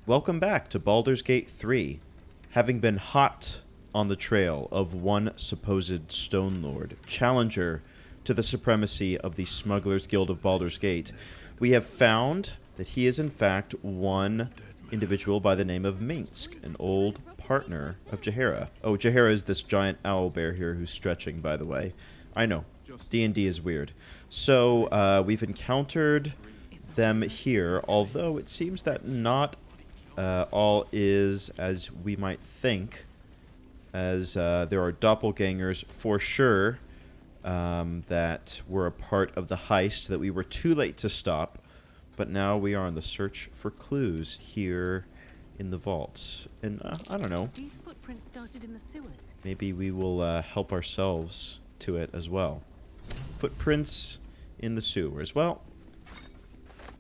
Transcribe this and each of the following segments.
Welcome back to Baldur's Gate 3. Having been hot on the trail of one supposed Stone Lord, challenger to the supremacy of the Smugglers Guild of Baldur's Gate, we have found that he is in fact one individual by the name of Minsc, an old partner of Jaheira. Oh, Jaheira is this giant owl bear here who's stretching, by the way. I know, D&D is weird. So, we've encountered them here, although it seems that not all is as we might think, as there are doppelgangers for sure that were a part of the heist that we were too late to stop, but now we are on the search for clues here in the vaults. And I don't know, These footprints started in the sewers. maybe we will help ourselves to it as well. Footprints in the sewers. Well,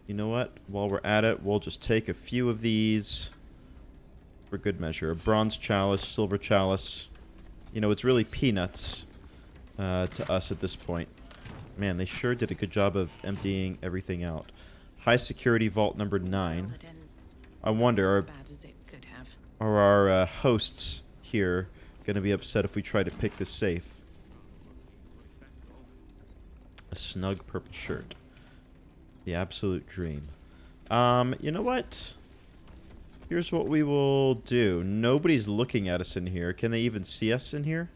you know what? While we're at it, we'll just take a few of these for good measure. A bronze chalice, silver chalice. You know, it's really peanuts to us at this point. Man, they sure did a good job of emptying everything out. High security vault number 9. I wonder, are our hosts here going to be upset if we try to pick this safe? A snug purple shirt. The absolute dream. You know what? Here's what we will do. Nobody's looking at us in here. Can they even see us in here?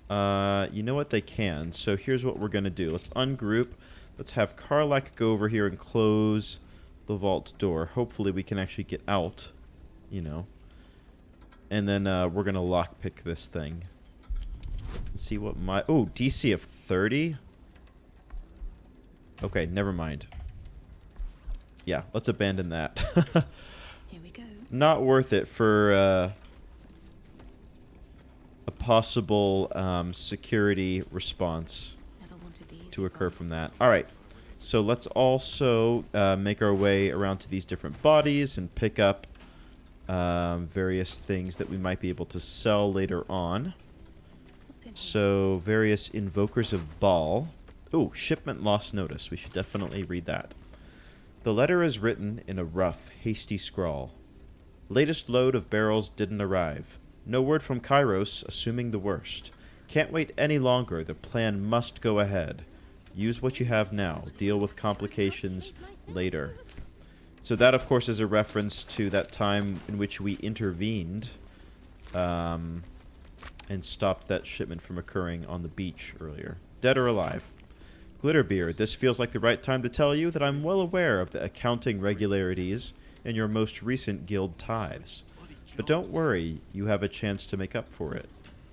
You know what? They can. So here's what we're going to do. Let's ungroup. Let's have Karlak go over here and close the vault door. Hopefully we can actually get out, you know. And then we're going to lockpick this thing. Let's see what my... Oh, DC of 30? Okay, never mind. Yeah, let's abandon that. Here we go. Not worth it for a possible security response Never wanted these to occur from that. Alright, so let's also make our way around to these different bodies and pick up various things that we might be able to sell later on. What's in here? So, various invokers of Baal. Ooh, shipment lost notice. We should definitely read that. The letter is written in a rough, hasty scrawl. Latest load of barrels didn't arrive. No word from Kairos, assuming the worst. Can't wait any longer. The plan must go ahead. Use what you have now. Deal with complications later. So that, of course, is a reference to that time in which we intervened and stopped that shipment from occurring on the beach earlier. Dead or alive? Glitterbeard, this feels like the right time to tell you that I'm well aware of the accounting regularities in your most recent guild tithes. But don't worry, you have a chance to make up for it.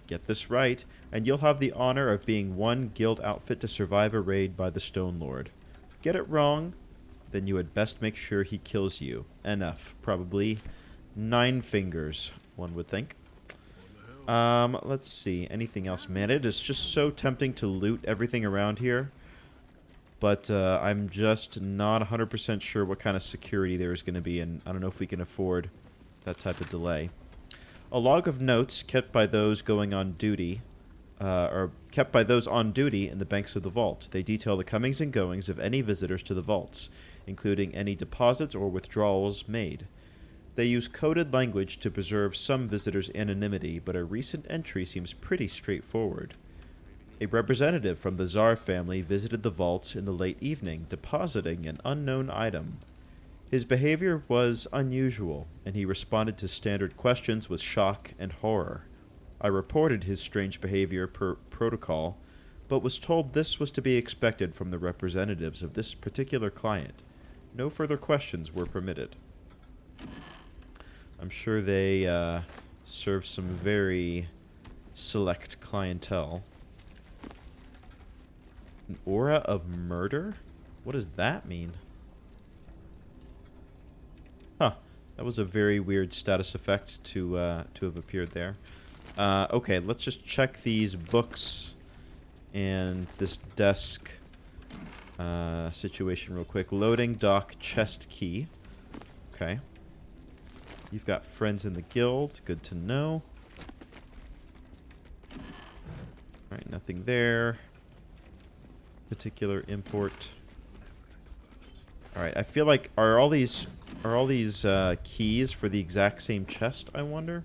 Get this right, and you'll have the honor of being one guild outfit to survive a raid by the Stone Lord. Get it wrong, then you had best make sure he kills you. Enough. Probably 9 fingers, one would think. Let's see. Anything else? Man, it is just so tempting to loot everything around here. But I'm just not 100% sure what kind of security there is going to be, and I don't know if we can afford that type of delay. A log of notes kept by those going on duty, or kept by those on duty in the banks of the vault. They detail the comings and goings of any visitors to the vaults, including any deposits or withdrawals made. They use coded language to preserve some visitors' anonymity, but a recent entry seems pretty straightforward. A representative from the Tsar family visited the vaults in the late evening, depositing an unknown item. His behavior was unusual, and he responded to standard questions with shock and horror. I reported his strange behavior per protocol, but was told this was to be expected from the representatives of this particular client. No further questions were permitted. I'm sure they serve some very select clientele. An aura of murder? What does that mean? Huh. That was a very weird status effect to have appeared there. Okay, let's just check these books and this desk situation real quick. Loading dock chest key. Okay. You've got friends in the guild. Good to know. Alright, nothing there. Particular import. Alright, I feel like... Are all these Are all these keys for the exact same chest, I wonder?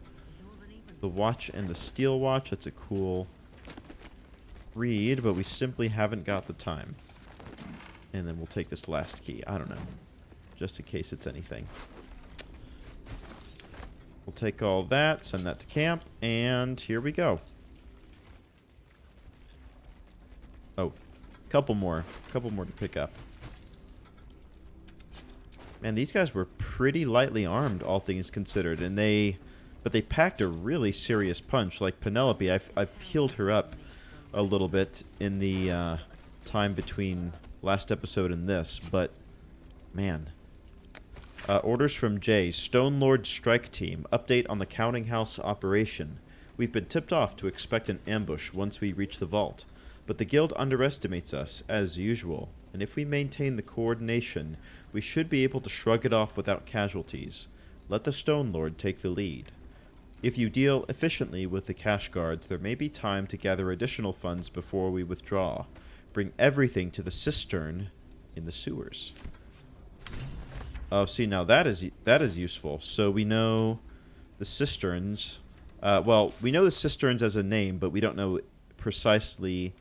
The watch and the steel watch. That's a cool read, but we simply haven't got the time. And then we'll take this last key. I don't know. Just in case it's anything. We'll take all that, send that to camp, and here we go. Oh, couple more to pick up. Man, these guys were pretty lightly armed, all things considered, and but they packed a really serious punch. Like Penelope, I've healed her up a little bit in the time between last episode and this, but man. Orders from Jay. Stone Lord Strike Team. Update on the Counting House operation. We've been tipped off to expect an ambush once we reach the vault, but the guild underestimates us, as usual, and if we maintain the coordination, we should be able to shrug it off without casualties. Let the Stone Lord take the lead. If you deal efficiently with the cash guards, there may be time to gather additional funds before we withdraw. Bring everything to the cistern in the sewers. Oh, see, now that is useful. So we know the cisterns. Well, we know the cisterns as a name, but we don't know precisely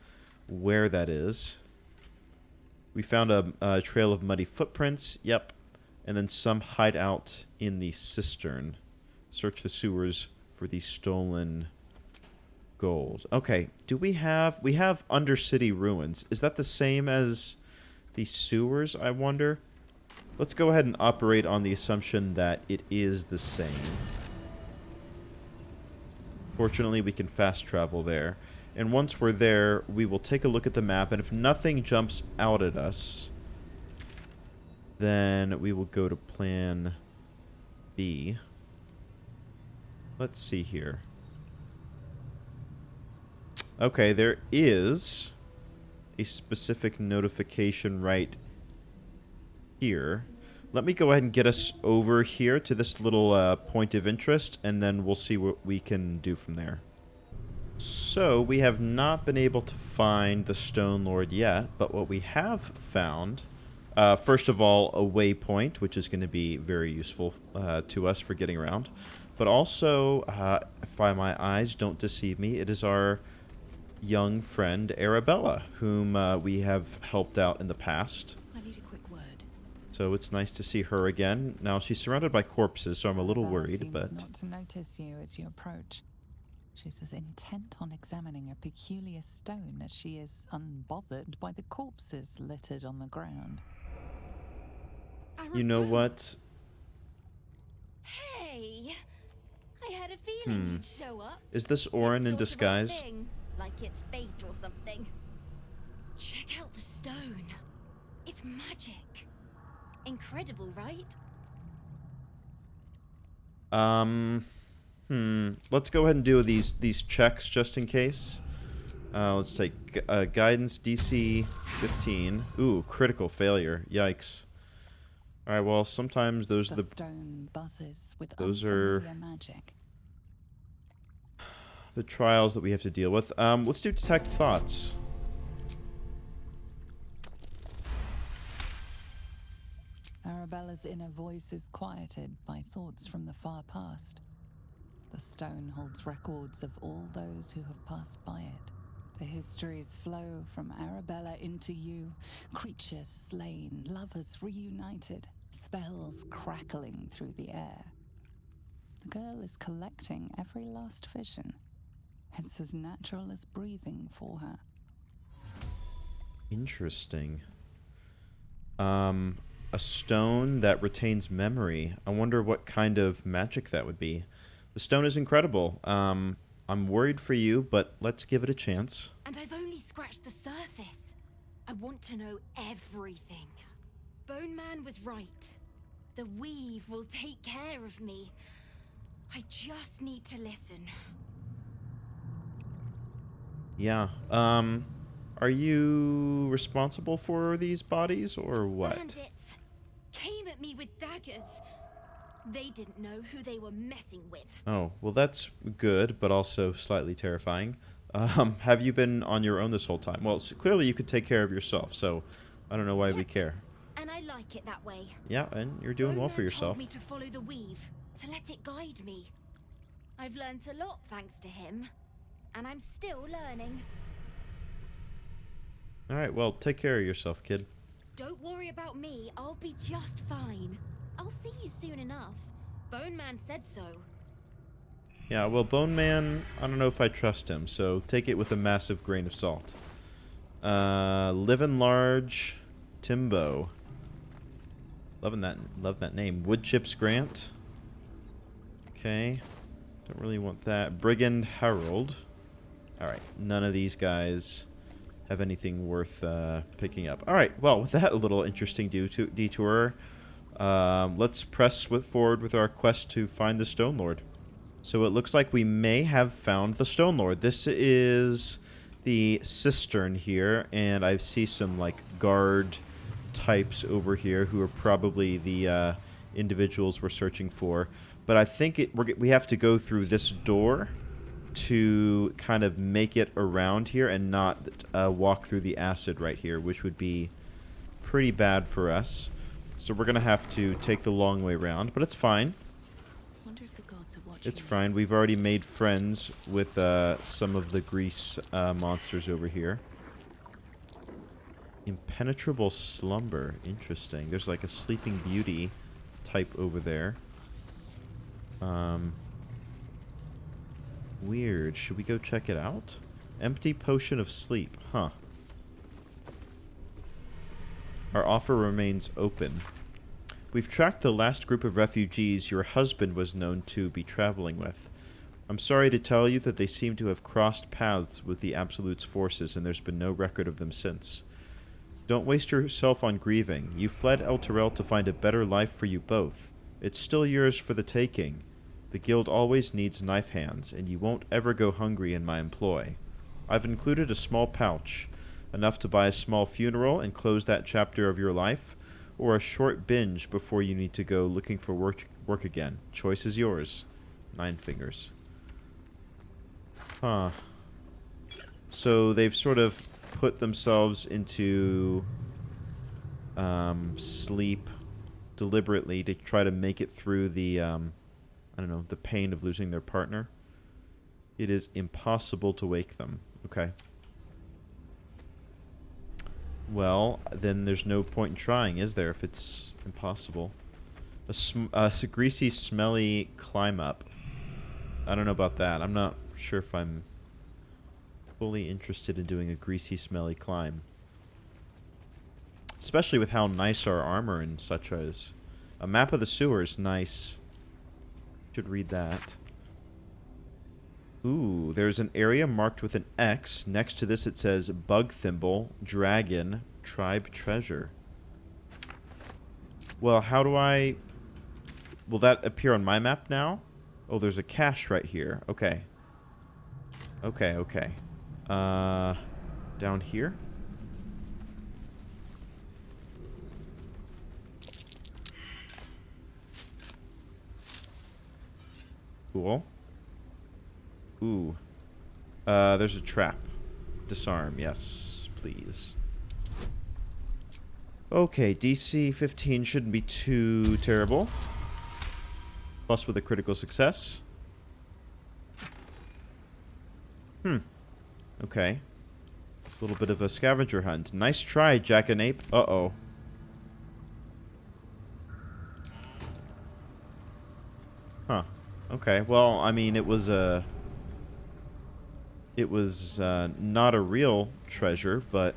where that is. We found a trail of muddy footprints. Yep. And then some hideout in the cistern. Search the sewers for the stolen gold. Okay. Do we have Undercity ruins? Is that the same as the sewers, I wonder? Let's go ahead and operate on the assumption that it is the same. Fortunately, we can fast travel there. And once we're there, we will take a look at the map, and if nothing jumps out at us, then we will go to plan B. Let's see here. Okay, there is a specific notification right here. Let me go ahead and get us over here to this little point of interest, and then we'll see what we can do from there. So, we have not been able to find the Stone Lord yet, but what we have found, first of all, a waypoint, which is going to be very useful to us for getting around. But also, if my eyes don't deceive me, it is our young friend Arabella, whom we have helped out in the past. I need a quick word. So it's nice to see her again. Now, she's surrounded by corpses, so I'm a little worried, seems but... not to notice you as you approach. She's as intent on examining a peculiar stone as she is unbothered by the corpses littered on the ground. You know what? Hey! I had a feeling you'd show up. Is this Orin in It's sort of our disguise? thing, like it's fate or something. Check out the stone. It's magic. Incredible, right? Let's go ahead and do these checks just in case. Let's take guidance DC 15. Ooh, critical failure. Yikes. All right, well, sometimes those are The stone buzzes with those are unfamiliar magic. the trials that we have to deal with. Let's do detect thoughts. Arabella's inner voice is quieted by thoughts from the far past. The stone holds records of all those who have passed by it. The histories flow from Arabella into you, creatures slain, lovers reunited, spells crackling through the air. The girl is collecting every last vision. It's as natural as breathing for her. Interesting. A stone that retains memory. I wonder what kind of magic that would be. The stone is incredible. I'm worried for you, but let's give it a chance. And I've only scratched the surface. I want to know everything. Bone Man was right. The weave will take care of me. I just need to listen. Yeah. Are you responsible for these bodies or what? Bandits came at me with daggers. They didn't know who they were messing with. Oh, well, that's good, but also slightly terrifying. Have you been on your own this whole time? Well, clearly you could take care of yourself, so I don't know why we care. and I like it that way. Yeah, and you're doing well for Bone Man yourself. told me to follow the weave, to let it guide me. I've learned a lot thanks to him, and I'm still learning. Alright, well, take care of yourself, kid. Don't worry about me, I'll be just fine. I'll see you soon enough. Bone Man said so. Yeah, well, Bone Man, I don't know if I trust him, so take it with a massive grain of salt. Livin' Large, Timbo. Love that name. Woodchips Grant. Okay. Don't really want that. Brigand Harold. Alright, none of these guys have anything worth picking up. Alright, well, with that little interesting detour, let's press forward with our quest to find the Stone Lord. So it looks like we may have found the Stone Lord. This is the cistern here, and I see some, like, guard types over here who are probably the individuals we're searching for. But I think we have to go through this door to kind of make it around here and not walk through the acid right here, which would be pretty bad for us. So we're going to have to take the long way around, but it's fine. Wonder if the gods are watching. It's fine. We've already made friends with some of the grease monsters over here. Impenetrable slumber. Interesting. There's like a Sleeping Beauty type over there. Weird. Should we go check it out? Empty potion of sleep. Huh. Our offer remains open. We've tracked the last group of refugees your husband was known to be traveling with. I'm sorry to tell you that they seem to have crossed paths with the Absolute's forces, and there's been no record of them since. Don't waste yourself on grieving. You fled El Terrell to find a better life for you both. It's still yours for the taking. The guild always needs knife hands, and you won't ever go hungry in my employ. I've included a small pouch, enough to buy a small funeral and close that chapter of your life, or a short binge before you need to go looking for work again. Choice is yours. 9 fingers. Huh. So they've sort of put themselves into sleep deliberately to try to make it through the I don't know, the pain of losing their partner. It is impossible to wake them. Okay. Well, then there's no point in trying, is there, if it's impossible? A greasy, smelly climb up. I don't know about that. I'm not sure if I'm fully interested in doing a greasy, smelly climb. Especially with how nice our armor and such is. A map of the sewers, nice. Should read that. Ooh, there's an area marked with an X. Next to this it says Bug Thimble, Dragon, Tribe Treasure. Well, how do I... Will that appear on my map now? Oh, there's a cache right here. Okay. Okay. Down here? Cool. Ooh. There's a trap. Disarm, yes, please. Okay, DC 15 shouldn't be too terrible. Plus with a critical success. Okay. A little bit of a scavenger hunt. Nice try, Jackanape. Uh-oh. Huh. Okay, well, I mean, it was not a real treasure, but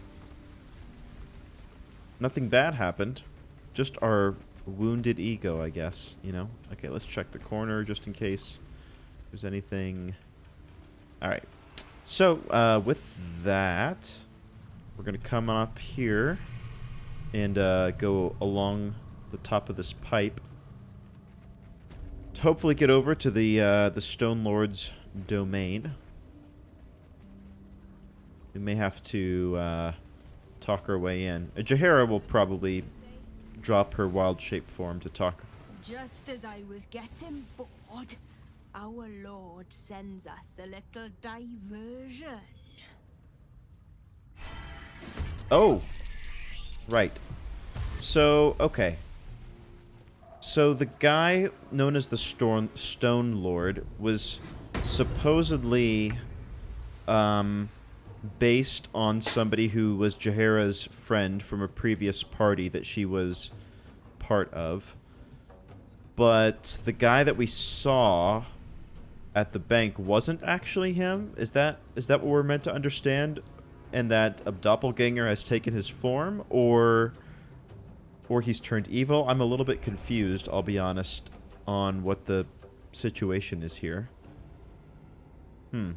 nothing bad happened. Just our wounded ego, I guess, you know? Okay, let's check the corner just in case there's anything. Alright. So, with that, we're going to come up here and go along the top of this pipe to hopefully get over to the Stone Lord's domain. We may have to talk our way in. Jaheira will probably drop her wild shape form to talk. Just as I was getting bored, our Lord sends us a little diversion. Oh! Right. So, okay. So the guy known as the Stone Lord was supposedly based on somebody who was Jaheira's friend from a previous party that she was part of. But the guy that we saw at the bank wasn't actually him? Is that what we're meant to understand? And that a doppelganger has taken his form? Or he's turned evil? I'm a little bit confused, I'll be honest, on what the situation is here. You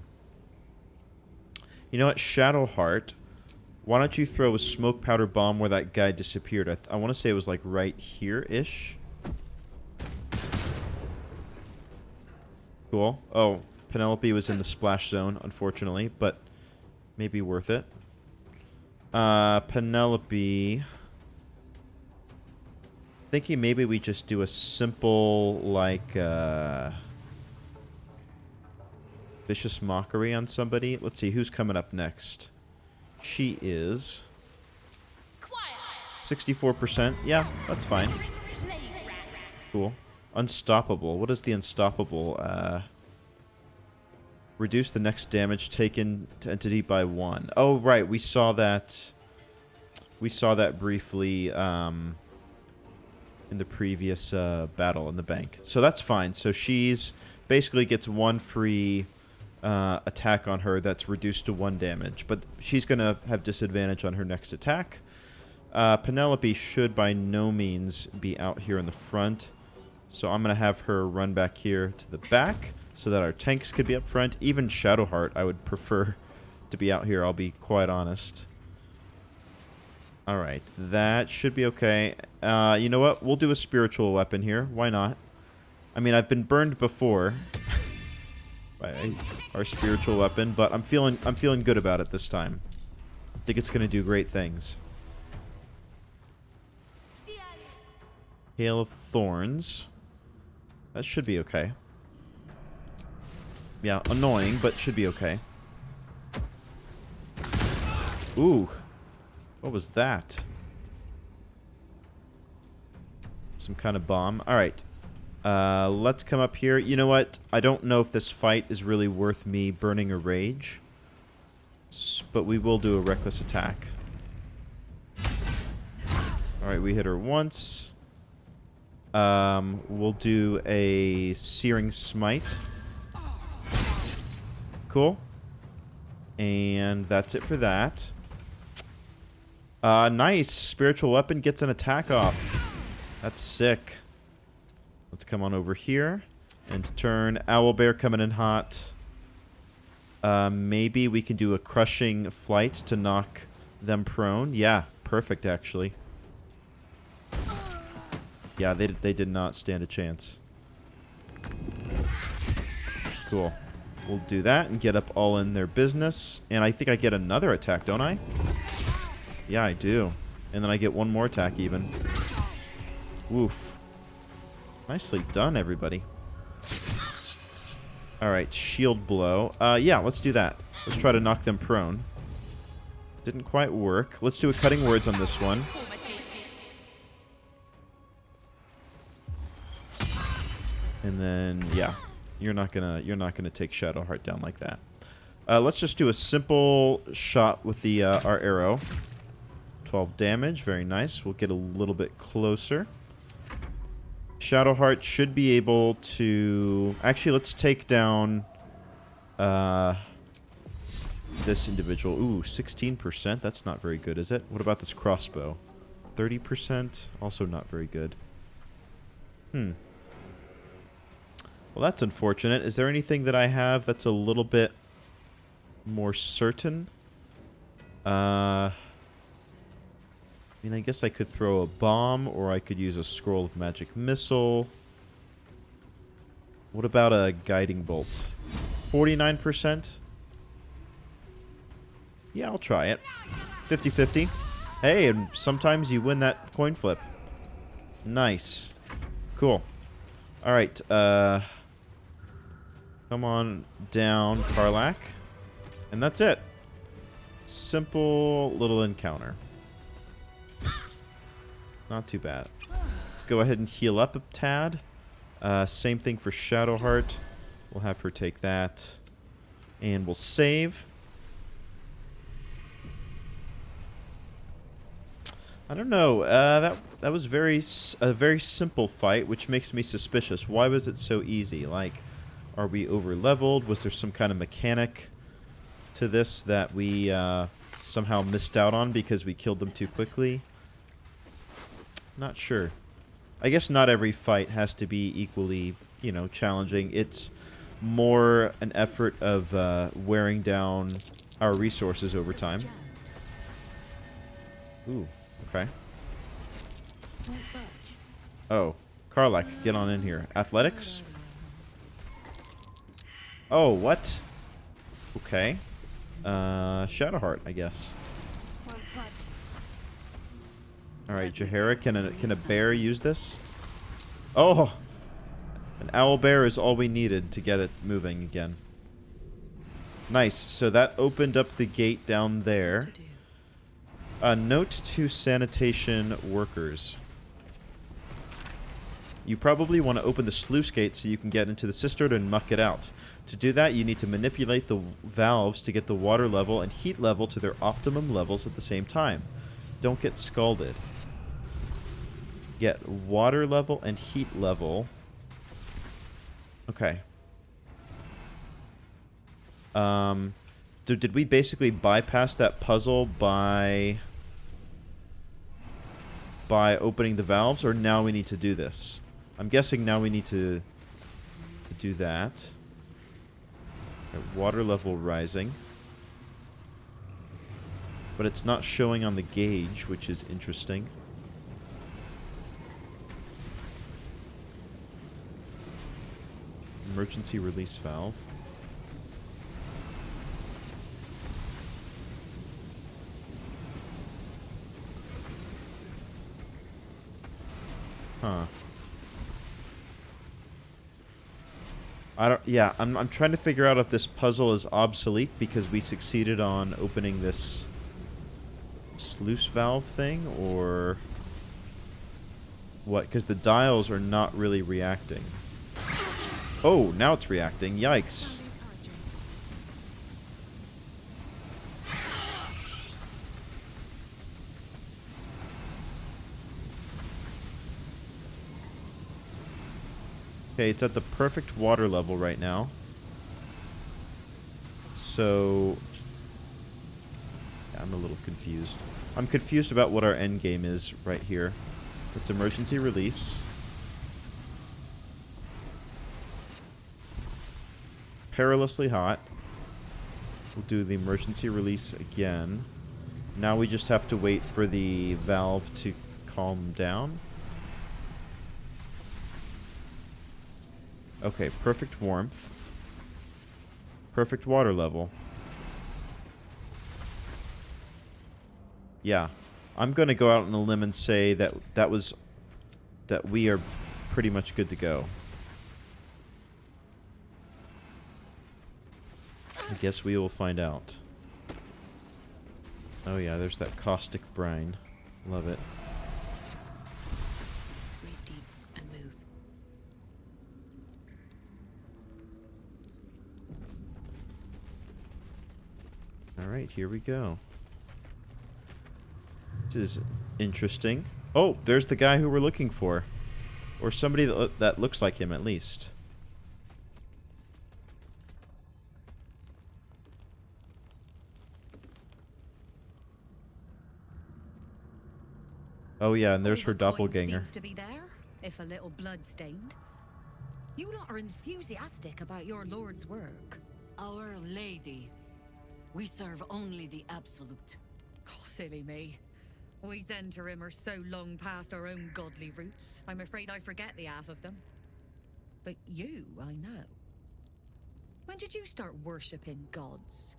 know what? Shadowheart, why don't you throw a smoke powder bomb where that guy disappeared? I want to say it was like right here-ish. Cool. Oh, Penelope was in the splash zone, unfortunately, but maybe worth it. Penelope... Thinking maybe we just do a simple, like, vicious mockery on somebody. Let's see, who's coming up next? She is 64%. Yeah, that's fine. Cool. Unstoppable. What is the unstoppable? Reduce the next damage taken to entity by 1. Oh, right. We saw that. We saw that briefly in the previous battle in the bank. So that's fine. So she's basically gets 1 free attack on her that's reduced to 1 damage. But she's going to have disadvantage on her next attack. Penelope should by no means be out here in the front. So I'm going to have her run back here to the back so that our tanks could be up front. Even Shadowheart, I would prefer to be out here, I'll be quite honest. Alright, that should be okay. You know what? We'll do a spiritual weapon here. Why not? I mean, I've been burned before by our spiritual weapon, but I'm feeling good about it this time. I think it's going to do great things. Hail of Thorns. That should be okay. Yeah, annoying, but should be okay. Ooh. What was that? Some kind of bomb. Alright. Let's come up here. You know what? I don't know if this fight is really worth me burning a rage. But we will do a reckless attack. Alright, we hit her once. We'll do a Searing Smite. Cool. And that's it for that. Nice. Spiritual weapon gets an attack off. That's sick. Let's come on over here. And turn. Owlbear coming in hot. Maybe we can do a crushing flight to knock them prone. Yeah, perfect actually. Yeah, they did not stand a chance. Cool. We'll do that and get up all in their business. And I think I get another attack, don't I? Yeah, I do. And then I get 1 more attack even. Woof. Nicely done, everybody. Alright, shield blow. Yeah, let's do that. Let's try to knock them prone. Didn't quite work. Let's do a cutting words on this one. And then, yeah, you're not gonna take Shadowheart down like that. Let's just do a simple shot with the our arrow. 12 damage, very nice. We'll get a little bit closer. Shadowheart should be able to... Actually, let's take down this individual. Ooh, 16%. That's not very good, is it? What about this crossbow? 30%. Also not very good. Well, that's unfortunate. Is there anything that I have that's a little bit more certain? I mean, I guess I could throw a bomb, or I could use a scroll of magic missile. What about a guiding bolt? 49%? Yeah, I'll try it. 50-50. Hey, and sometimes you win that coin flip. Nice. Cool. Alright, come on down, Karlach. And that's it. Simple little encounter. Not too bad. Let's go ahead and heal up a tad. Same thing for Shadowheart. We'll have her take that. And we'll save. I don't know. That was a very simple fight, which makes me suspicious. Why was it so easy? Like, are we over-leveled? Was there some kind of mechanic to this that we somehow missed out on because we killed them too quickly? Not sure. I guess not every fight has to be equally, you know, challenging. It's more an effort of wearing down our resources over time. Ooh, okay. Oh, Karlach, get on in here. Athletics? Oh, what? Okay. Shadowheart, I guess. Alright, Jaheira, can a bear use this? Oh! An owl bear is all we needed to get it moving again. Nice, so that opened up the gate down there. Note to sanitation workers. You probably want to open the sluice gate so you can get into the cistern and muck it out. To do that, you need to manipulate the valves to get the water level and heat level to their optimum levels at the same time. Don't get scalded. Get water level and heat level. Okay. Did we basically bypass that puzzle by opening the valves, or now we need to do this? I'm guessing now we need to do that. Water level rising. But it's not showing on the gauge, which is interesting. Emergency release valve. Huh. I'm trying to figure out if this puzzle is obsolete because we succeeded on opening this sluice valve thing, or what? Because the dials are not really reacting. Oh, now it's reacting. Yikes. Okay, it's at the perfect water level right now. So yeah, I'm a little confused. I'm confused about what our end game is right here. It's emergency release. Perilously hot. We'll do the emergency release again. Now we just have to wait for the valve to calm down. Okay, perfect warmth. Perfect water level. Yeah. I'm going to go out on a limb and say that we are pretty much good to go. I guess we will find out. Oh yeah, there's that caustic brine. Love it. Breathe deep and move. Alright, here we go. This is interesting. Oh, there's the guy who we're looking for. Or somebody that looks like him, at least. Oh yeah, and there's her doppelganger. Seems to be there, if a little blood-stained. You lot are enthusiastic about your lord's work. Our Lady. We serve only the absolute. Oh, silly me. We Zhentarim are so long past our own godly roots, I'm afraid I forget the half of them. But you, I know. When did you start worshipping gods?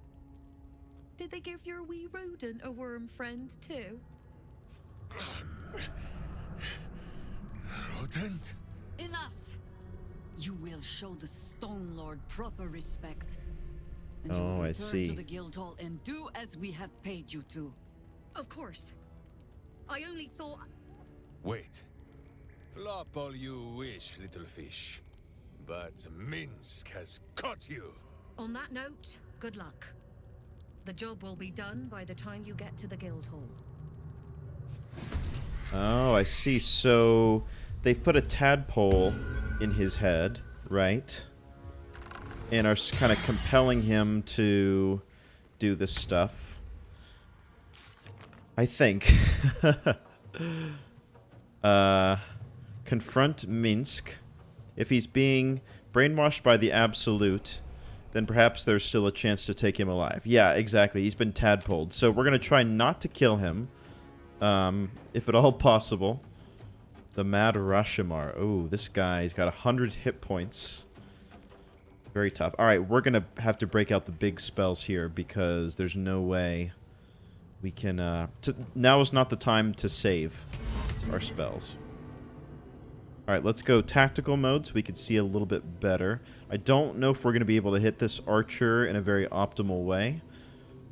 Did they give your wee rodent a worm friend too? Rodent? Enough! You will show the Stone Lord proper respect. And you will Oh, I return see. to the guild hall and do as we have paid you to. Of course. I only thought... Wait. Flop all you wish, little fish. But Minsc has caught you. On that note, good luck. The job will be done by the time you get to the guild hall. Oh, I see. So they've put a tadpole in his head, right? And are kind of compelling him to do this stuff. I think. Confront Minsc. If he's being brainwashed by the Absolute, then perhaps there's still a chance to take him alive. Yeah, exactly. He's been tadpoled. So we're going to try not to kill him, if at all possible. The Mad Rashomar. Oh, this guy's got 100 hit points. Very tough. Alright, we're going to have to break out the big spells here because there's no way we can... now is not the time to save our spells. Alright, let's go tactical mode so we can see a little bit better. I don't know if we're going to be able to hit this archer in a very optimal way.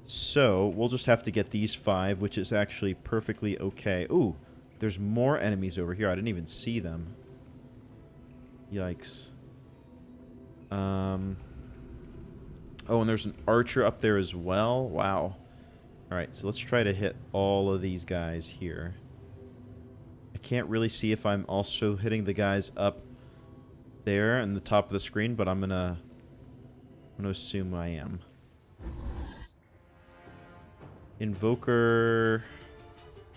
So, we'll just have to get these 5, which is actually perfectly okay. Ooh, there's more enemies over here. I didn't even see them. Yikes. Oh, and there's an archer up there as well. Wow. Alright, so let's try to hit all of these guys here. I can't really see if I'm also hitting the guys up there in the top of the screen, but I'm gonna assume I am. Invoker...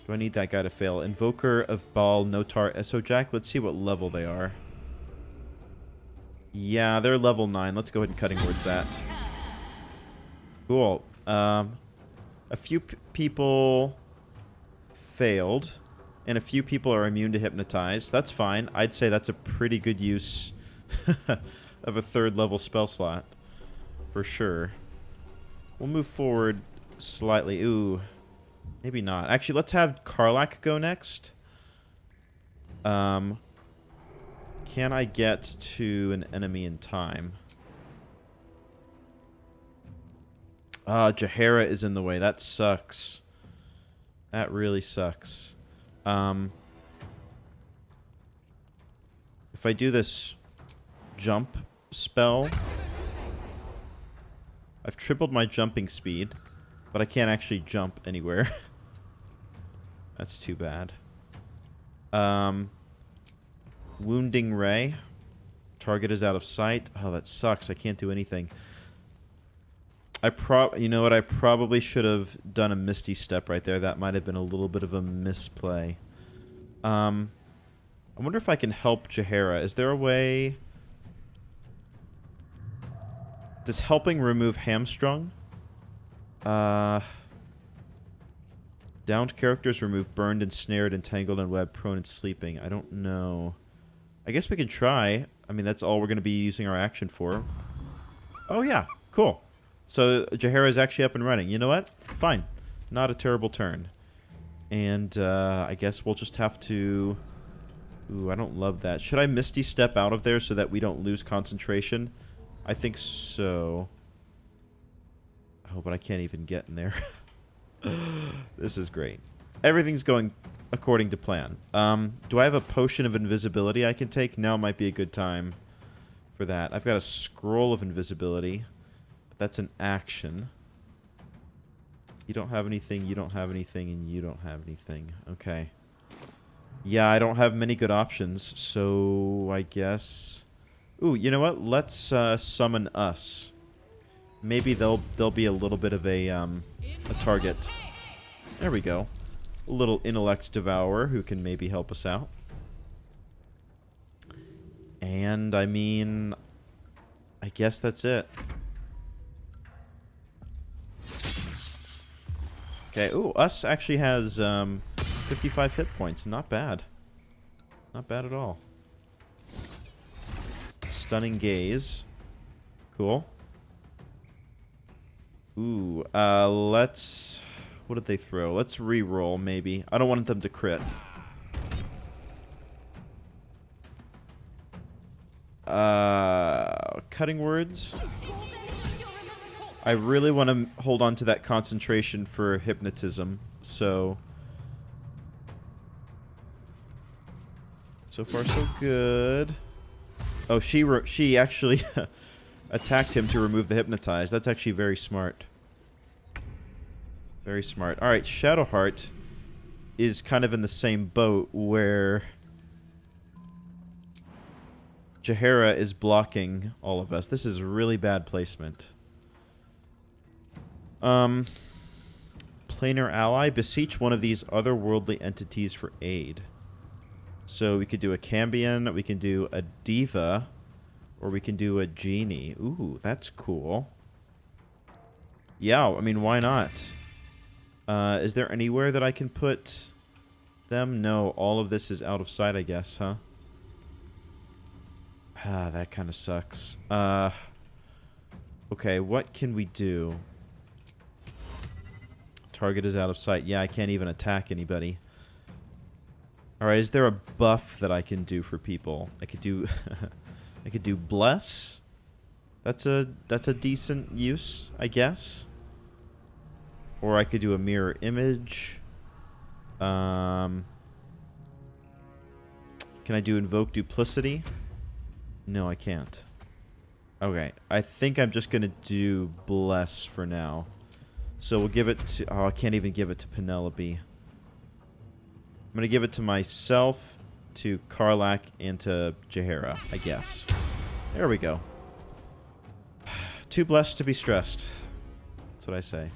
Do I need that guy to fail? Invoker of Baal, Notar, Esojak. Let's see what level they are. Yeah, they're level 9. Let's go ahead and cutting words that. Cool. A few people failed, and a few people are immune to hypnotize. That's fine. I'd say that's a pretty good use of a 3rd level spell slot, for sure. We'll move forward slightly. Ooh, maybe not. Actually, let's have Karlach go next. Can I get to an enemy in time? Jaheira is in the way. That sucks. That really sucks. If I do this jump spell, I've tripled my jumping speed, but I can't actually jump anywhere. That's too bad. Wounding Ray. Target is out of sight. Oh, that sucks. I can't do anything. You know what? I probably should have done a Misty Step right there. That might have been a little bit of a misplay. I wonder if I can help Jaheira. Is there a way... Does helping remove hamstrung? Downed characters remove burned, ensnared, entangled, and webbed, prone, and sleeping. I don't know. I guess we can try. I mean, that's all we're going to be using our action for. Oh, yeah. Cool. So, Jaheira is actually up and running. You know what? Fine. Not a terrible turn. And, I guess we'll just have to... Ooh, I don't love that. Should I Misty Step out of there so that we don't lose concentration? I think so. Oh, but I can't even get in there. This is great. Everything's going according to plan. Do I have a potion of invisibility I can take? Now might be a good time for that. I've got a scroll of invisibility. But that's an action. You don't have anything, you don't have anything, and you don't have anything. Okay. Yeah, I don't have many good options, so I guess... Ooh, you know what? Let's summon us. Maybe they'll be a little bit of a target. There we go. A little intellect devourer who can maybe help us out. And, I mean... I guess that's it. Okay, ooh, us actually has 55 hit points. Not bad. Not bad at all. Stunning Gaze. Cool. Ooh, let's... What did they throw? Let's re-roll, maybe. I don't want them to crit. Cutting words. I really want to hold on to that concentration for hypnotism, so... So far, so good. Oh, she actually attacked him to remove the hypnotize. That's actually very smart. Very smart. All right, Shadowheart is kind of in the same boat where Jaheira is blocking all of us. This is really bad placement. Planar ally. Beseech one of these otherworldly entities for aid. So we could do a Cambion, we can do a Diva, or we can do a Genie. Ooh, that's cool. Yeah, I mean, why not? Is there anywhere that I can put them? No, all of this is out of sight, I guess, huh? Ah, that kind of sucks. Okay, what can we do? Target is out of sight. Yeah, I can't even attack anybody. Alright, is there a buff that I can do for people? I could do I could do bless. That's a decent use, I guess. Or I could do a mirror image. Can I do invoke duplicity? No, I can't. Okay, I think I'm just gonna do bless for now. So we'll give it to... Oh, I can't even give it to Penelope. I'm going to give it to myself, to Karlach, and to Jaheira, I guess. There we go. Too blessed to be stressed. That's what I say.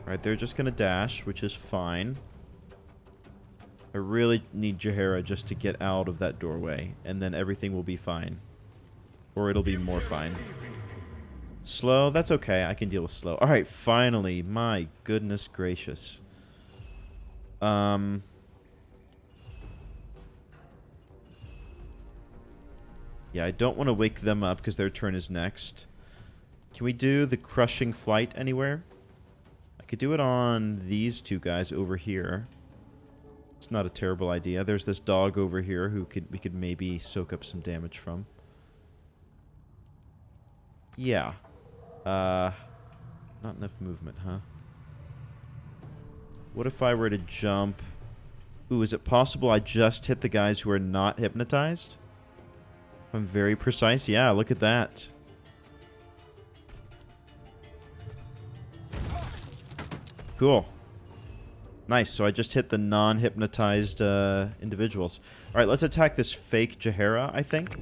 Alright, they're just going to dash, which is fine. I really need Jaheira just to get out of that doorway, and then everything will be fine. Or it'll be more fine. Slow? That's okay. I can deal with slow. Alright, finally. My goodness gracious. Yeah, I don't want to wake them up because their turn is next. Can we do the crushing flight anywhere? I could do it on these two guys over here. It's not a terrible idea. There's this dog over here who we could maybe soak up some damage from. Yeah. Not enough movement, huh? What if I were to jump? Ooh, is it possible I just hit the guys who are not hypnotized? I'm very precise. Yeah, look at that. Cool. Nice, so I just hit the non-hypnotized individuals. Alright, let's attack this fake Jaheira, I think.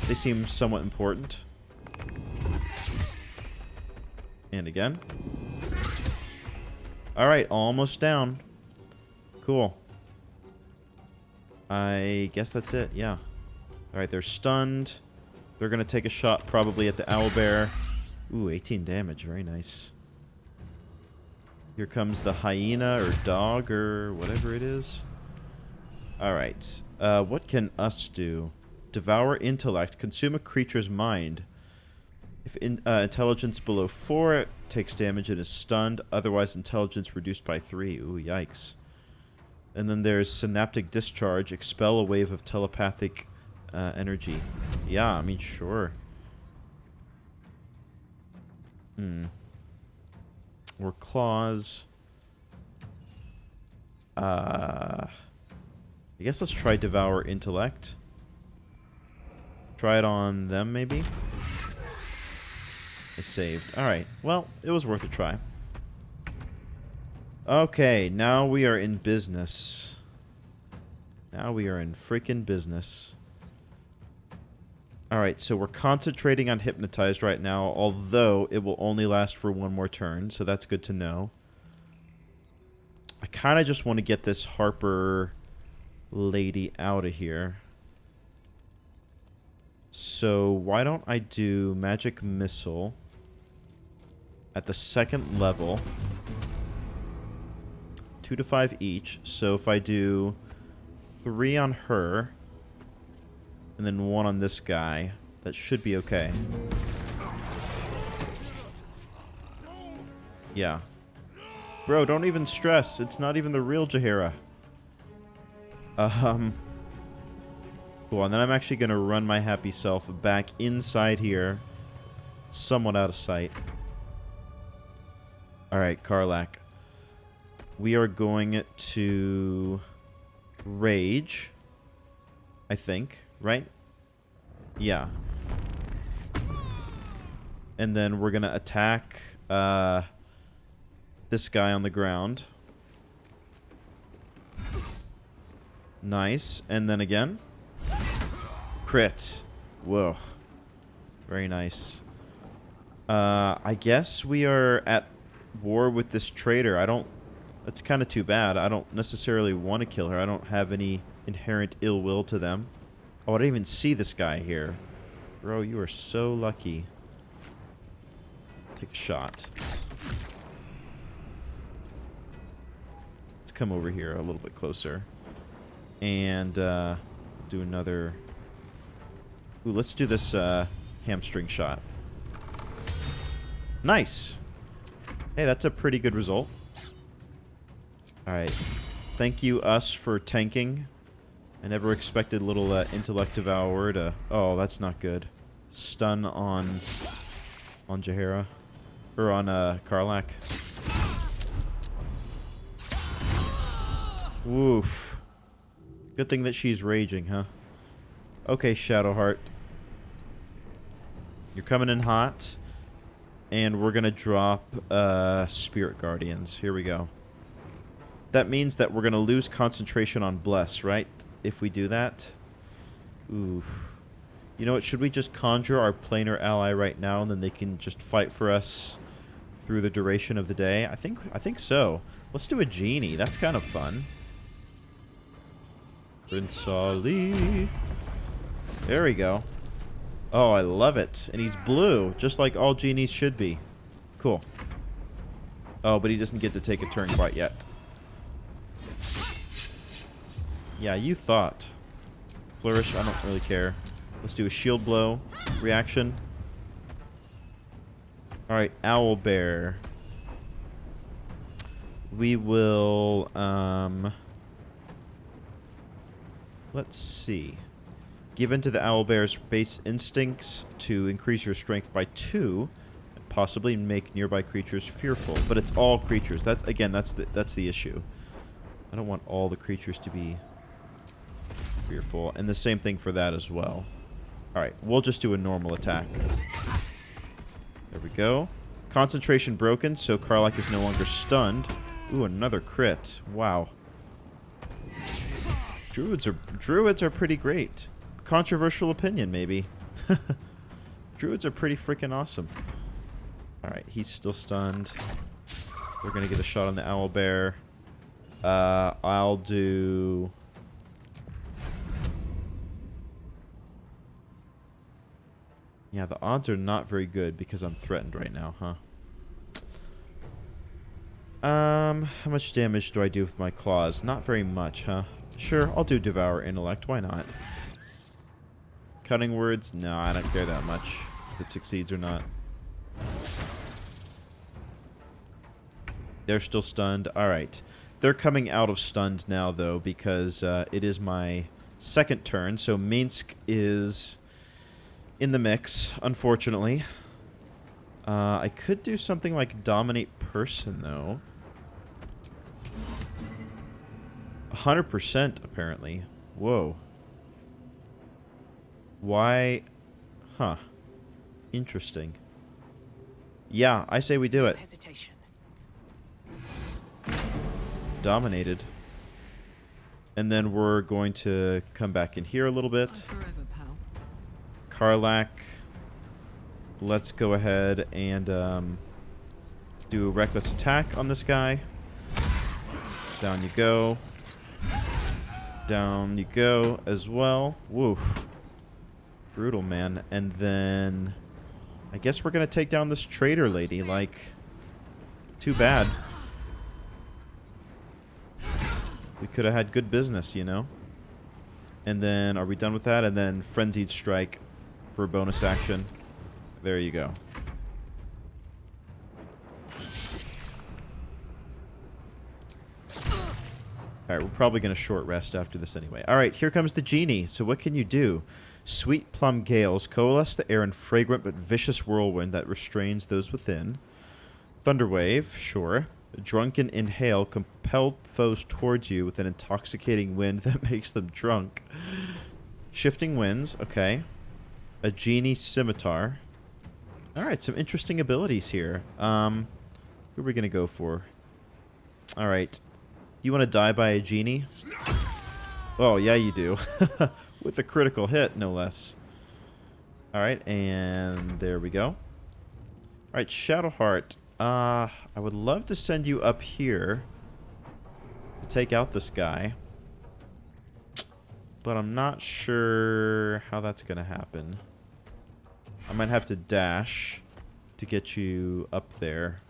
They seem somewhat important. And again. Alright, almost down. Cool. I guess that's it, yeah. Alright, they're stunned. They're going to take a shot probably at the owlbear. Ooh, 18 damage, very nice. Here comes the hyena or dog or whatever it is. Alright, what can us do? Devour intellect. Consume a creature's mind. If intelligence below 4, it takes damage and is stunned. Otherwise, intelligence reduced by 3. Ooh, yikes. And then there's synaptic discharge. Expel a wave of telepathic energy. Yeah, I mean, sure. Or claws. I guess let's try Devour Intellect. Try it on them, maybe? I saved. Alright, well, it was worth a try. Okay, now we are in business. Now we are in freaking business. Alright, so we're concentrating on Hypnotized right now, although it will only last for one more turn, so that's good to know. I kind of just want to get this Harper lady out of here. So why don't I do Magic Missile at the 2nd level. 2 to 5 each. So if I do 3 on her, and then 1 on this guy, that should be okay. Yeah. Bro, don't even stress. It's not even the real Jaheira. Cool, and then I'm actually going to run my happy self back inside here. Somewhat out of sight. Alright, Karlach. We are going to rage, I think, right? Yeah. And then we're gonna attack this guy on the ground. Nice. And then again. Crit. Whoa. Very nice. I guess we are at war with this traitor. I don't... That's kind of too bad. I don't necessarily want to kill her. I don't have any inherent ill will to them. Oh, I didn't even see this guy here. Bro, you are so lucky. Take a shot. Let's come over here a little bit closer. And do another... Ooh, let's do this hamstring shot. Nice! Hey, that's a pretty good result. Alright. Thank you, us, for tanking. I never expected little intellect devourer to... Oh, that's not good. Stun on Jaheira. Or on Karlach. Woof. Good thing that she's raging, huh? Okay, Shadowheart. You're coming in hot. And we're going to drop Spirit Guardians. Here we go. That means that we're going to lose concentration on Bless, right? If we do that. Ooh. You know what? Should we just conjure our planar ally right now, and then they can just fight for us through the duration of the day? I think so. Let's do a genie. That's kind of fun. Prince Ali. There we go. Oh, I love it. And he's blue, just like all genies should be. Cool. Oh, but he doesn't get to take a turn quite yet. Yeah, you thought. Flourish, I don't really care. Let's do a shield blow. Reaction. Alright, Owlbear. We will, let's see. Give in to the Owlbear's base instincts to increase your strength by 2, and possibly make nearby creatures fearful. But it's all creatures. That's the issue. I don't want all the creatures to be fearful, and the same thing for that as well. All right, we'll just do a normal attack. There we go. Concentration broken, so Karlach is no longer stunned. Ooh, another crit. Wow. Druids are pretty great. Controversial opinion, maybe. Druids are pretty freaking awesome. Alright, he's still stunned. We're going to get a shot on the Owlbear. I'll do... Yeah, the odds are not very good because I'm threatened right now, huh? How much damage do I do with my claws? Not very much, huh? Sure, I'll do Devour Intellect. Why not? Cutting words? No, I don't care that much if it succeeds or not. They're still stunned. Alright. They're coming out of stunned now, though, because it is my second turn. So Minsc is in the mix, unfortunately. I could do something like Dominate Person, though. 100%, apparently. Whoa. Why? Huh. Interesting. Yeah, I say we do it. Hesitation. Dominated. And then we're going to come back in here a little bit. Forever, pal. Karlach. Let's go ahead and do a reckless attack on this guy. Down you go. Down you go as well. Woo. Brutal, man. And then I guess we're going to take down this traitor lady. Like, too bad. We could have had good business, you know? And then, are we done with that? And then Frenzied Strike for a bonus action. There you go. Alright, we're probably going to short rest after this anyway. Alright, here comes the genie. So what can you do? Sweet plum gales coalesce the air in fragrant but vicious whirlwind that restrains those within. Thunderwave, sure. A drunken inhale compelled foes towards you with an intoxicating wind that makes them drunk. Shifting winds, okay. A genie scimitar. Alright, some interesting abilities here. Who are we going to go for? Alright. You want to die by a genie? Oh, yeah, you do. With a critical hit, no less. Alright, and there we go. Alright, Shadowheart. I would love to send you up here to take out this guy. But I'm not sure how that's going to happen. I might have to dash to get you up there.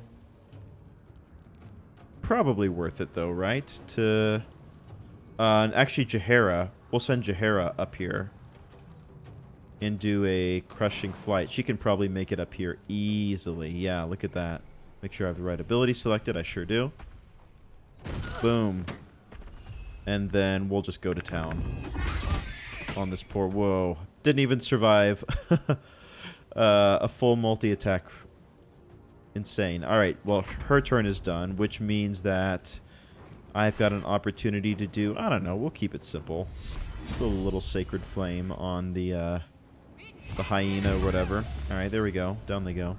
Probably worth it, though, right? To... actually, Jaheira. We'll send Jaheira up here. And do a crushing flight. She can probably make it up here easily. Yeah, look at that. Make sure I have the right ability selected. I sure do. Boom. And then we'll just go to town. On this poor... Whoa. Didn't even survive. A full multi-attack. Insane. Alright, well, her turn is done, which means that I've got an opportunity to do... I don't know, we'll keep it simple. Put a little sacred flame on the hyena or whatever. Alright, there we go. Down they go.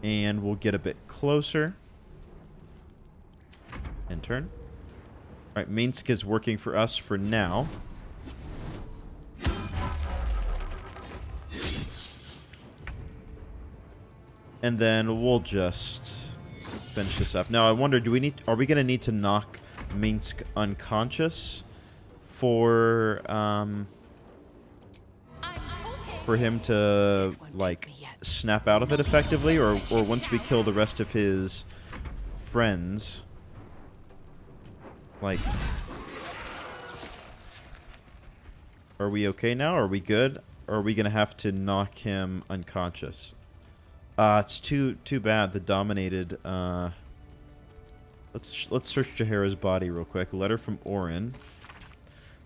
And we'll get a bit closer. End turn. Alright, Minsc is working for us for now. And then we'll just finish this up. Now, I wonder, are we going to need to knock Minsc unconscious for him to, like, snap out of it effectively? Or once we kill the rest of his friends, like, are we okay now? Are we good? Or are we going to have to knock him unconscious? It's too bad. The dominated. Let's search Jaheira's body real quick. Letter from Orin.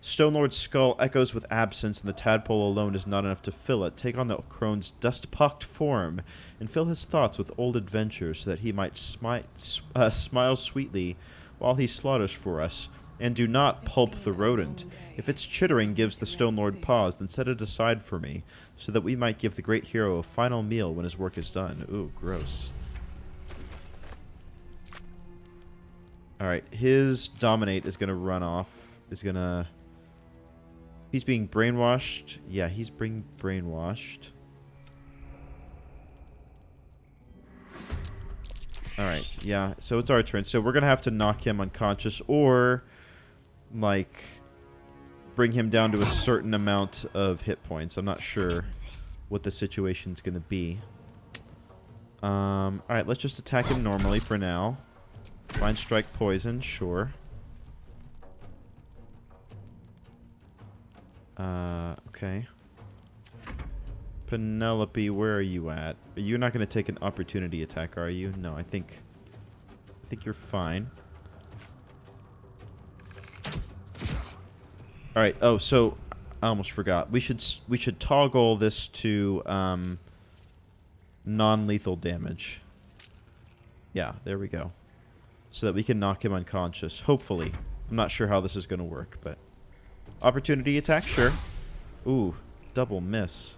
Stone Lord's skull echoes with absence, and the tadpole alone is not enough to fill it. Take on the crone's dust-pocked form, and fill his thoughts with old adventures, so that he might smile sweetly while he slaughters for us. And do not pulp the rodent. If its chittering gives the Stone Lord pause, then set it aside for me, so that we might give the great hero a final meal when his work is done. Ooh, gross. Alright, his dominate is going to run off. He's being brainwashed. Yeah, he's being brainwashed. Alright, yeah, so it's our turn. So we're going to have to knock him unconscious, or... like, bring him down to a certain amount of hit points. I'm not sure what the situation's going to be. Alright, let's just attack him normally for now. Blind strike poison, sure. Okay. Penelope, where are you at? You're not going to take an opportunity attack, are you? No, I think you're fine. Alright, oh, so I almost forgot. We should toggle this to non-lethal damage. Yeah, there we go. So that we can knock him unconscious, hopefully. I'm not sure how this is going to work, but... Opportunity attack, sure. Ooh, double miss.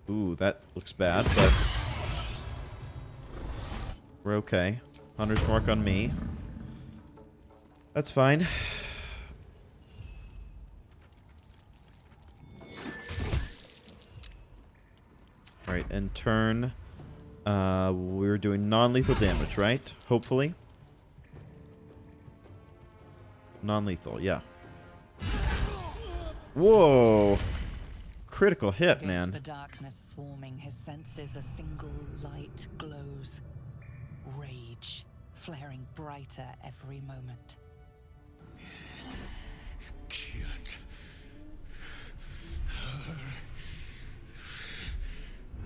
Ooh, that looks bad, but... we're okay. Hunter's mark on me. That's fine. Alright, and turn. We're doing non-lethal damage, right? Hopefully. Non-lethal, yeah. Whoa! Critical hit, Against man. the darkness swarming, his senses a single light glows. Rage, flaring brighter every moment. Killed her.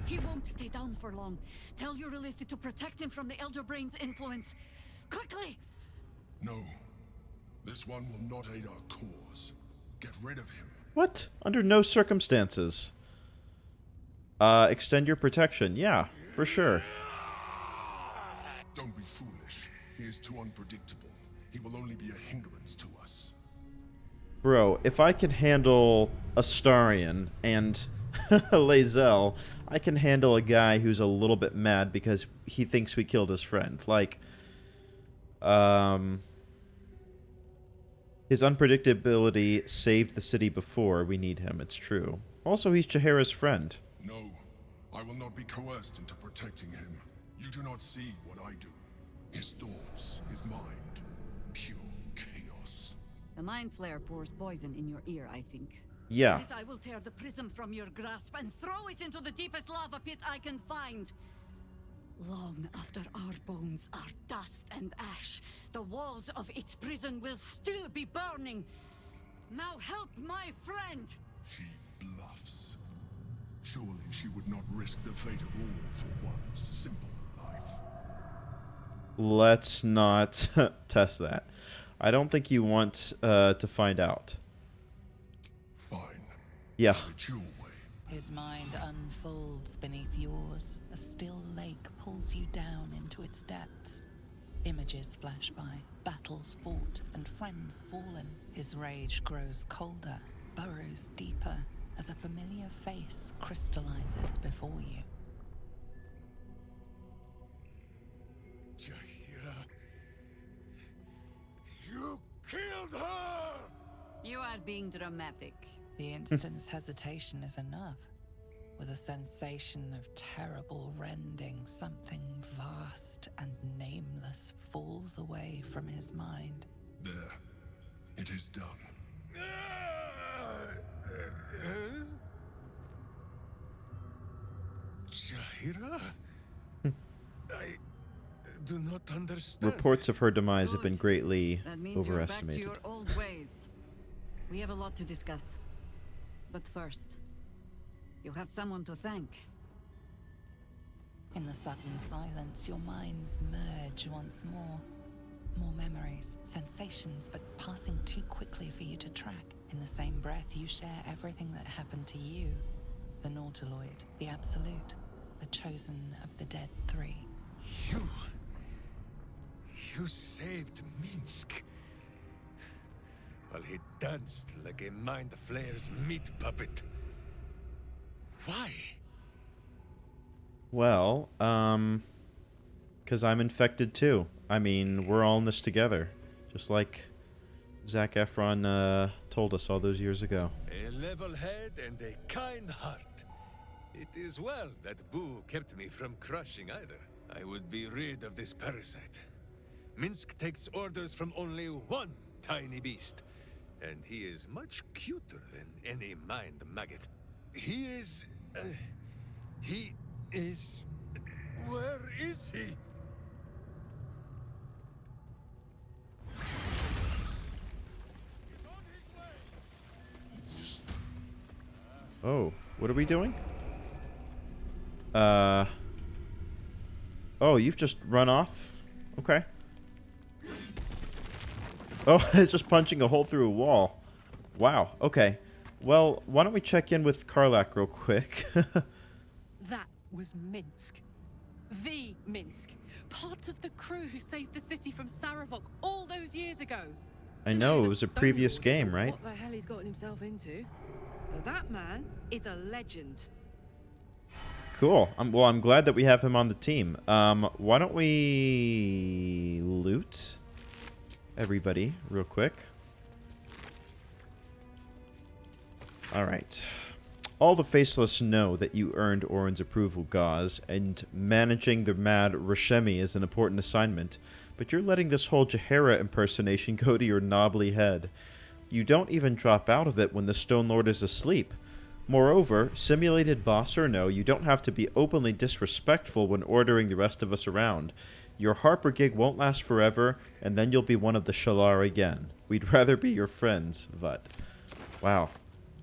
He won't stay down for long. Tell your Lilith to protect him from the Elder Brain's influence. Quickly! No. This one will not aid our cause. Get rid of him. What? Under no circumstances. Extend your protection. Yeah, for sure. Don't be foolish. He is too unpredictable. He will only be a hindrance to us. Bro, if I can handle Astarion and Lae'zel, I can handle a guy who's a little bit mad because he thinks we killed his friend. Like, his unpredictability saved the city before. We need him, it's true. Also, he's Jaheira's friend. No, I will not be coerced into protecting him. You do not see what I do. His thoughts, his mind, pure chaos. The mind flare pours poison in your ear, I think. Yeah. I will tear the prism from your grasp and throw it into the deepest lava pit I can find. Long after our bones are dust and ash, the walls of its prison will still be burning. Now help my friend! She bluffs. Surely she would not risk the fate of all for one simple life. Let's not test that. I don't think you want to find out. Fine. Yeah. It's your way. His mind unfolds beneath yours. A still lake pulls you down into its depths. Images flash by, battles fought, and friends fallen. His rage grows colder, burrows deeper, as a familiar face crystallizes before you. Jaheira, you killed her! You are being dramatic. The instant's hesitation is enough. With a sensation of terrible rending, something vast and nameless falls away from his mind. There. It is done. Jaheira? I do not understand. Reports of her demise have been greatly That means you're back to overestimated. your old ways. We have a lot to discuss. But first, you have someone to thank. In the sudden silence, your minds merge once more. More memories, sensations, but passing too quickly for you to track. In the same breath, you share everything that happened to you. The Nautiloid, the Absolute, the chosen of the dead three. You saved Minsc. While he danced like a mind flayer's meat puppet. Why? Well, because I'm infected too. I mean, we're all in this together. Just like Zac Efron told us all those years ago. A level head and a kind heart. It is well that Boo kept me from crushing either. I would be rid of this parasite. Minsc takes orders from only one tiny beast. And he is much cuter than any mind maggot. He is... Where is he? Oh, what are we doing? Oh, you've just run off? Okay. Oh, it's just punching a hole through a wall. Wow, okay. Well, why don't we check in with Karlach real quick? That was Minsc. The Minsc. Part of the crew who saved the city from Saravok all those years ago. I Didn't know, the it was a Stone previous Lord game, isn't right? What the hell he's gotten himself into? But that man is a legend. Cool. Well, I'm glad that we have him on the team. Why don't we loot everybody real quick? Alright. All the Faceless know that you earned Orin's approval, Gauze, and managing the mad Rashemi is an important assignment, but you're letting this whole Jaheira impersonation go to your knobbly head. You don't even drop out of it when the Stone Lord is asleep. Moreover, simulated boss or no, you don't have to be openly disrespectful when ordering the rest of us around. Your Harper gig won't last forever, and then you'll be one of the Shalar again. We'd rather be your friends, Vut. Wow.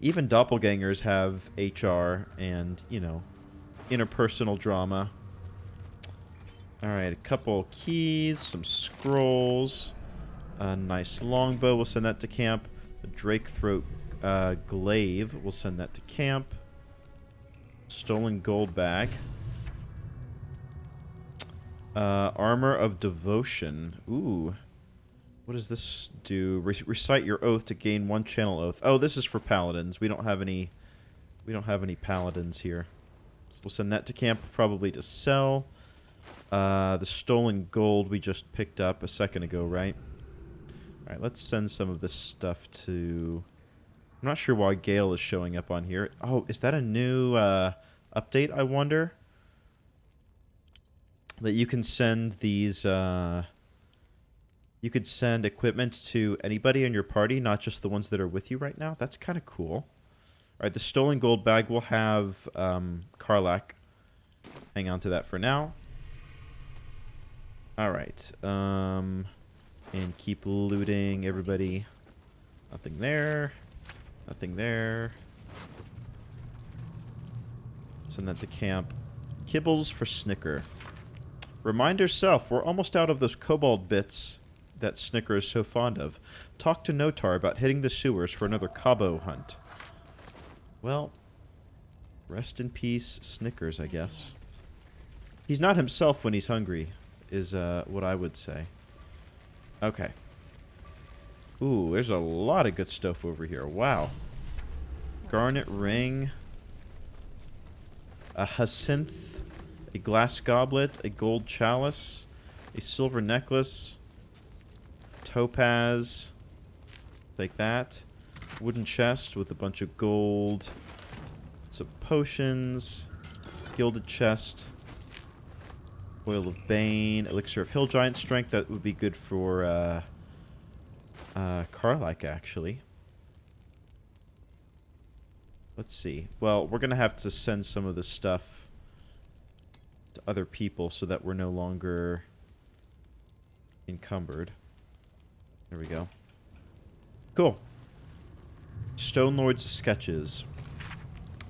Even doppelgangers have HR and, you know, interpersonal drama. Alright, a couple keys, some scrolls, a nice longbow, we'll send that to camp. A Drake Throat glaive, we'll send that to camp. Stolen gold bag. Armor of devotion. Ooh. What does this do? Recite your oath to gain 1 channel oath. Oh, this is for paladins. We don't have any paladins here. So we'll send that to camp, probably to sell. The stolen gold we just picked up a second ago, right? Alright, let's send some of this stuff to... I'm not sure why Gale is showing up on here. Oh, is that a new update, I wonder? That you can send these... you could send equipment to anybody in your party, not just the ones that are with you right now. That's kind of cool. Alright, the stolen gold bag will have Karlach. Hang on to that for now. Alright. And keep looting everybody. Nothing there. Nothing there. Send that to camp. Kibbles for Snicker. Remind yourself, we're almost out of those kobold bits that Snicker is so fond of. Talk to Notar about hitting the sewers for another Cabo hunt. Well, rest in peace, Snickers, I guess. He's not himself when he's hungry, is what I would say. Okay. Ooh, there's a lot of good stuff over here. Wow. Garnet ring. A hyacinth. A glass goblet. A gold chalice. A silver necklace. Topaz. Take that. Wooden chest with a bunch of gold. Some potions. Gilded chest. Oil of Bane. Elixir of Hill Giant Strength. That would be good for Karlach, actually. Let's see. Well, we're going to have to send some of this stuff to other people so that we're no longer encumbered. There we go. Cool. Stone Lord's sketches.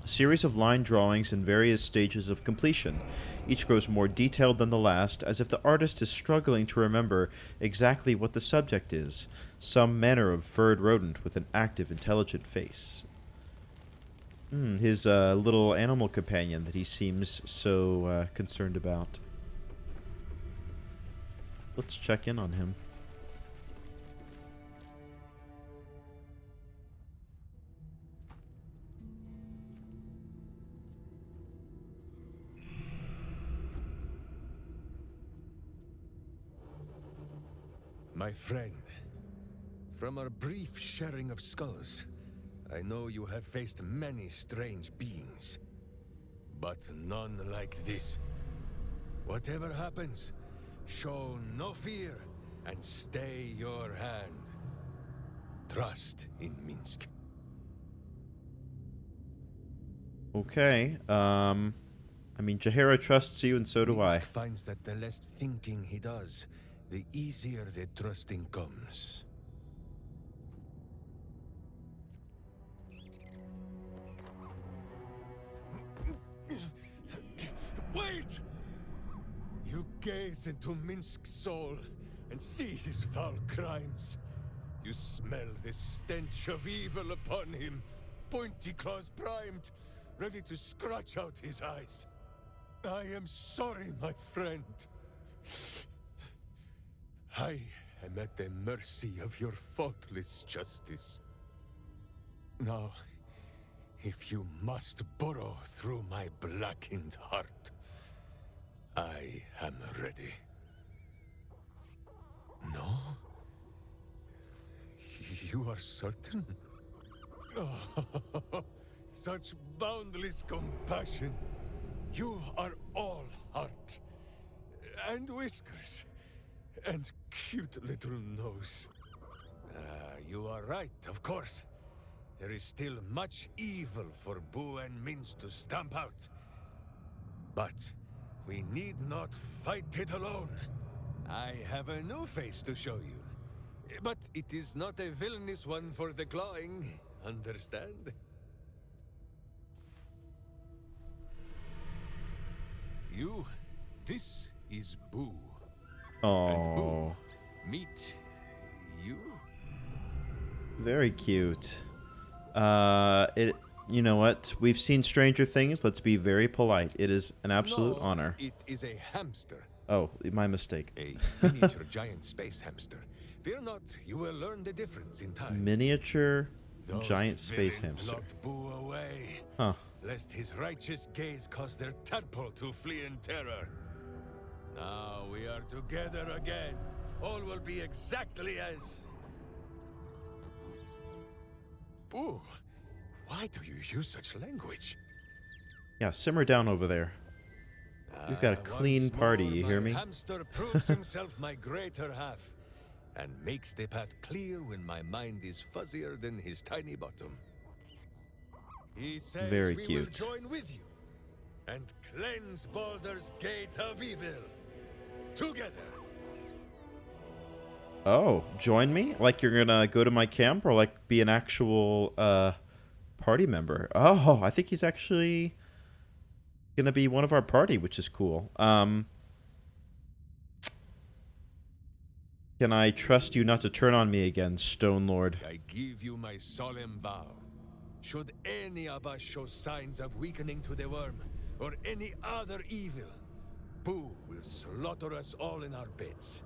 A series of line drawings in various stages of completion. Each grows more detailed than the last, as if the artist is struggling to remember exactly what the subject is. Some manner of furred rodent with an active, intelligent face. His little animal companion that he seems so concerned about. Let's check in on him. My friend, from our brief sharing of skulls, I know you have faced many strange beings, but none like this. Whatever happens, show no fear and stay your hand. Trust in Minsc. Okay, I mean, Jaheira trusts you, and so do I. Minsc finds that the less thinking he does, the easier the trusting comes. Wait! You gaze into Minsc's soul and see his foul crimes. You smell the stench of evil upon him, pointy claws primed, ready to scratch out his eyes. I am sorry, my friend. I am at the mercy of your faultless justice. Now, if you must burrow through my blackened heart, I am ready. No? You are certain? Oh, such boundless compassion. You are all heart. And whiskers. And cute little nose. You are right, of course. There is still much evil for Boo and Minsc to stamp out. But we need not fight it alone. I have a new face to show you. But it is not a villainous one for the clawing, understand? This is Boo. And Boo, Oh, meet you? very cute. You know what? We've seen stranger things. Let's be very polite. It is an absolute No, honor. it is a hamster. Oh, my mistake. A miniature giant space hamster. Fear not, you will learn the difference in time. Miniature Those giant space villains hamster. locked Boo away, Huh. lest his righteous gaze cause their tadpole to flee in terror. Now we are together again. All will be exactly as... Boo, why do you use such language? Yeah, simmer down over there. We've got a clean Once party, more, you hear my me? hamster proves himself my greater half, and makes the path clear when my mind is fuzzier than his tiny bottom. He says Very we cute. will join with you and cleanse Baldur's Gate of Evil together. Oh, join me? Like you're gonna go to my camp, or like be an actual party member? Oh, I think he's actually gonna be one of our party, which is cool. Can I trust you not to turn on me again, Stone Lord? I give you my solemn vow. Should any of us show signs of weakening to the worm, or any other evil, Boo will slaughter us all in our beds.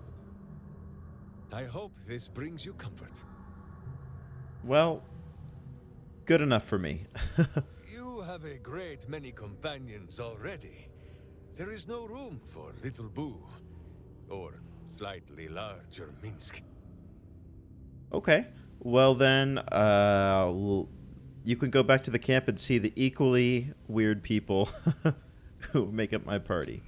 I hope this brings you comfort. Well, good enough for me. You have a great many companions already. There is no room for little Boo, or slightly larger Minsc. Okay. Well then, you can go back to the camp and see the equally weird people who make up my party.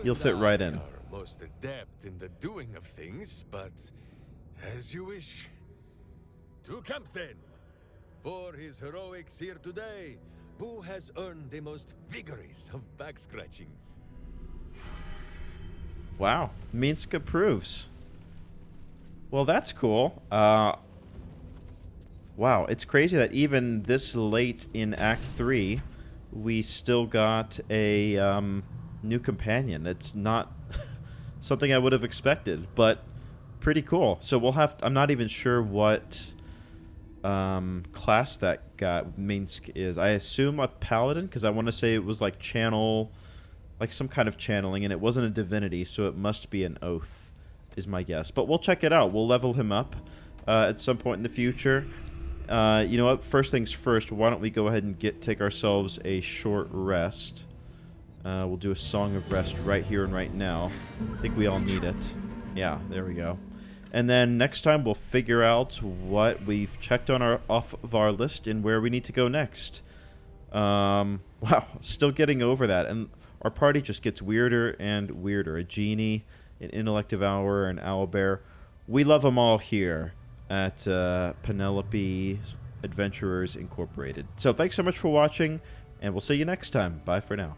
You'll fit right in. Are most adept in the doing of things, but as you wish. To camp then. For his heroics here today, Boo has earned the most vigorous of back scratchings. Wow, Minsc approves. Well, that's cool. Wow, it's crazy that even this late in Act 3, we still got a new companion. It's not something I would have expected, but pretty cool. So we'll have... I'm not even sure what class that Minsc is. I assume a paladin, because I want to say it was like channel... like some kind of channeling, and it wasn't a divinity, so it must be an oath, is my guess. But we'll check it out. We'll level him up at some point in the future. You know what? First things first, why don't we go ahead and take ourselves a short rest. We'll do a Song of Rest right here and right now. I think we all need it. Yeah, there we go. And then next time we'll figure out what we've checked on off of our list and where we need to go next. Wow, still getting over that. And our party just gets weirder and weirder. A genie, an intellect devourer, an owlbear. We love them all here at Penelope Adventurers Incorporated. So thanks so much for watching, and we'll see you next time. Bye for now.